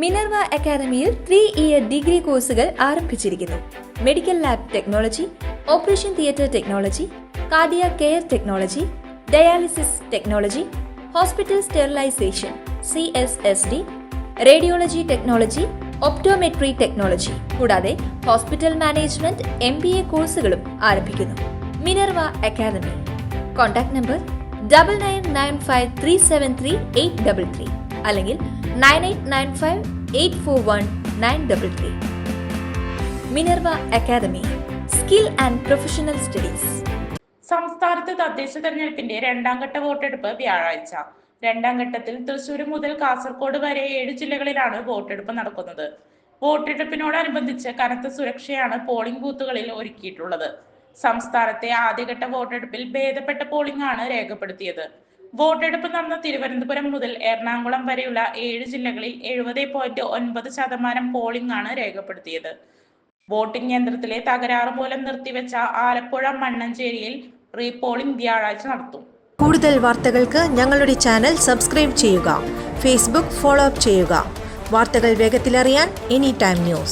Minerva അക്കാദമിയിൽ 3-ഇയർ degree കോഴ്സുകൾ ആരംഭിച്ചിരിക്കുന്നു. Medical lab technology, operation theatre technology, cardiac care technology, dialysis technology, hospital sterilisation CSSD, radiology technology, optometry technology കൂടാതെ hospital management MBA കോഴ്സുകളും ആരംഭിക്കുന്നു. Minerva academy. Contact number 9995373833 അല്ലെങ്കിൽ 9895841933. Minerva academy, skill and professional studies. സംസ്ഥാനത്ത് തദ്ദേശ തെരഞ്ഞെടുപ്പിന്റെ രണ്ടാം ഘട്ട വോട്ടെടുപ്പ് വ്യാഴാഴ്ച. രണ്ടാം ഘട്ടത്തിൽ തൃശൂർ മുതൽ കാസർഗോഡ് വരെ 7 ജില്ലകളിലാണ് വോട്ടെടുപ്പ് നടക്കുന്നത്. വോട്ടെടുപ്പിനോടനുബന്ധിച്ച് കനത്ത സുരക്ഷയാണ് പോളിംഗ് ബൂത്തുകളിൽ ഒരുക്കിയിട്ടുള്ളത്. സംസ്ഥാനത്തെ ആദ്യഘട്ട വോട്ടെടുപ്പിൽ ഭേദപ്പെട്ട പോളിംഗ് ആണ് രേഖപ്പെടുത്തിയത്. വോട്ടെടുപ്പ് നടന്ന തിരുവനന്തപുരം മുതൽ എറണാകുളം വരെയുള്ള 7 ജില്ലകളിൽ 70.9% പോളിംഗ് ആണ് രേഖപ്പെടുത്തിയത്. വോട്ടിംഗ് യന്ത്രത്തിലെ തകരാറ് മൂലം നിർത്തിവെച്ച ആലപ്പുഴ മണ്ണഞ്ചേരിയിൽ റീപോളിംഗ് വ്യാഴാഴ്ച നടത്തും. കൂടുതൽ വാർത്തകൾക്ക് ഞങ്ങളുടെ ചാനൽ സബ്സ്ക്രൈബ് ചെയ്യുക. ഫേസ്ബുക്ക് ഫോളോ അപ്പ് ചെയ്യുക. വാർത്തകൾ വേഗത്തിലറിയാൻ Anytime News.